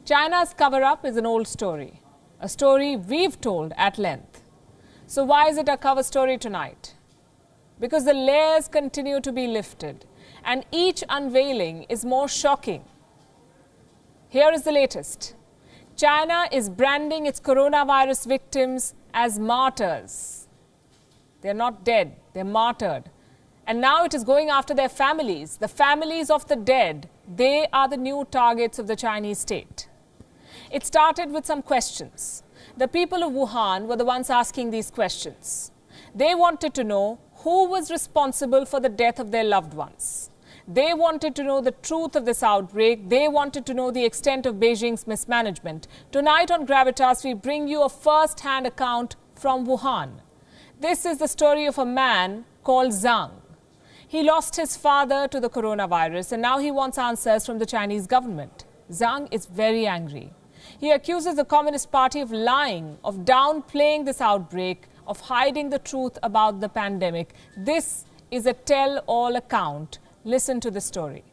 China's cover-up is an old story, a story we've told at length. So why is it a cover story tonight? Because the layers continue to be lifted and each unveiling is more shocking. Here is the latest. China is branding its coronavirus victims as martyrs. They're not dead, they're martyred. And now it is going after their families. The families of the dead, they are the new targets of the Chinese state. It started with some questions. The people of Wuhan were the ones asking these questions. They wanted to know who was responsible for the death of their loved ones. They wanted to know the truth of this outbreak. They wanted to know the extent of Beijing's mismanagement. Tonight on Gravitas, we bring you a first-hand account from Wuhan. This is the story of a man called Zhang. He lost his father to the coronavirus and now he wants answers from the Chinese government. Zhang is very angry. He accuses the Communist Party of lying, of downplaying this outbreak, of hiding the truth about the pandemic. This is a tell-all account. Listen to the story.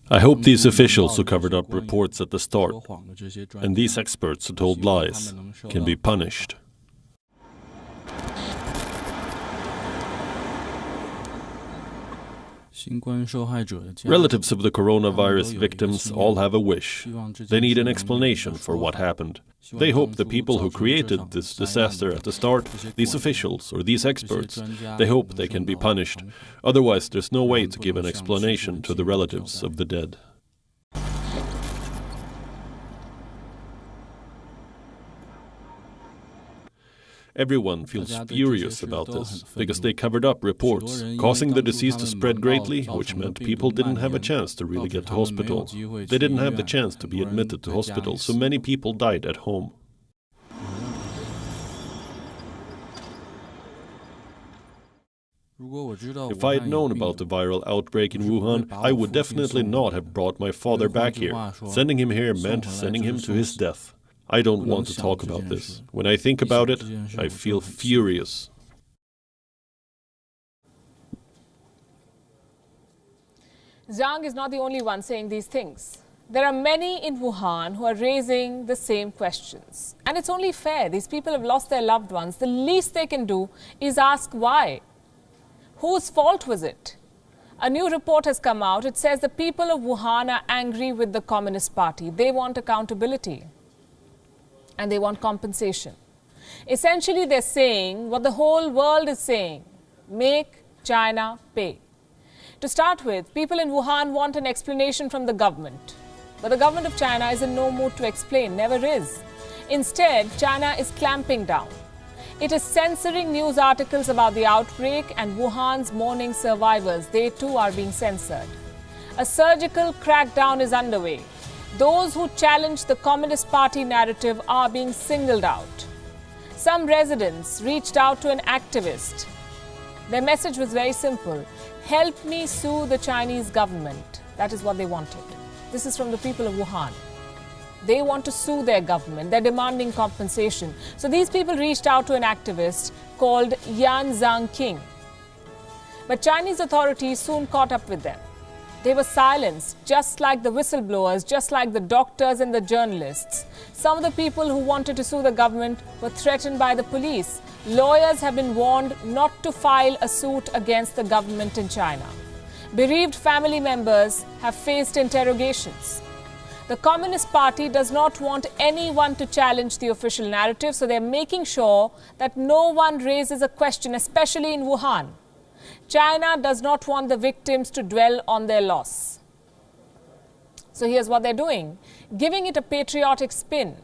I hope these officials who covered up reports at the start and these experts who told lies can be punished. Relatives of the coronavirus victims all have a wish. They need an explanation for what happened. They hope the people who created this disaster at the start, these officials or these experts, they hope they can be punished. Otherwise, there's no way to give an explanation to the relatives of the dead. Everyone feels furious about this, because they covered up reports, causing the disease to spread greatly, which meant people didn't have a chance to really get to hospital. They didn't have the chance to be admitted to hospital, so many people died at home. If I had known about the viral outbreak in Wuhan, I would definitely not have brought my father back here. Sending him here meant sending him to his death. I don't want to talk about this. When I think about it, I feel furious. Zhang is not the only one saying these things. There are many in Wuhan who are raising the same questions. And it's only fair. These people have lost their loved ones. The least they can do is ask why. Whose fault was it? A new report has come out. It says the people of Wuhan are angry with the Communist Party. They want accountability. And they want compensation. Essentially, they're saying what the whole world is saying: make China pay. To start with, people in Wuhan want an explanation from the government. But the government of China is in no mood to explain, never is. Instead, China is clamping down. It is censoring news articles about the outbreak, and Wuhan's mourning survivors, they too are being censored. A surgical crackdown is underway. Those who challenge the Communist Party narrative are being singled out. Some residents reached out to an activist. Their message was very simple: help me sue the Chinese government. That is what they wanted. This is from the people of Wuhan. They want to sue their government. They're demanding compensation. So these people reached out to an activist called Yan Zhangqing. But Chinese authorities soon caught up with them. They were silenced, just like the whistleblowers, just like the doctors and the journalists. Some of the people who wanted to sue the government were threatened by the police. Lawyers have been warned not to file a suit against the government in China. Bereaved family members have faced interrogations. The Communist Party does not want anyone to challenge the official narrative, so they're making sure that no one raises a question, especially in Wuhan. China does not want the victims to dwell on their loss. So here's what they're doing: giving it a patriotic spin.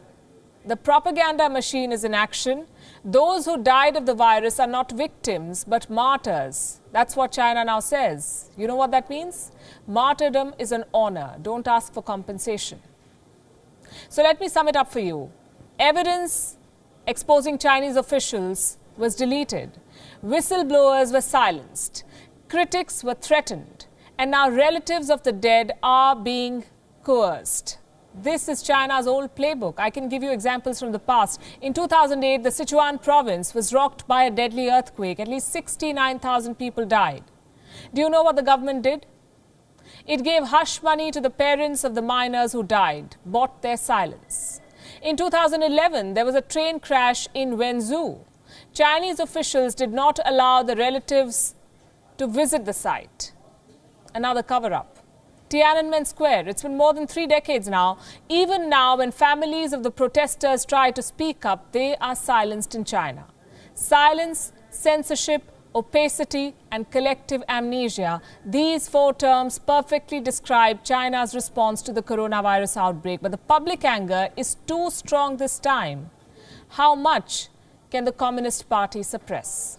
The propaganda machine is in action. Those who died of the virus are not victims, but martyrs. That's what China now says. You know what that means? Martyrdom is an honor. Don't ask for compensation. So let me sum it up for you. Evidence exposing Chinese officials was deleted. Whistleblowers were silenced. Critics were threatened. And now relatives of the dead are being coerced. This is China's old playbook. I can give you examples from the past. In 2008, the Sichuan province was rocked by a deadly earthquake. At least 69,000 people died. Do you know what the government did? It gave hush money to the parents of the miners who died, bought their silence. In 2011, there was a train crash in Wenzhou. Chinese officials did not allow the relatives to visit the site. Another cover-up. Tiananmen Square, it's been more than 3 decades now. Even now, when families of the protesters try to speak up, they are silenced in China. Silence, censorship, opacity and collective amnesia. These 4 terms perfectly describe China's response to the coronavirus outbreak. But the public anger is too strong this time. How much can the Communist Party suppress?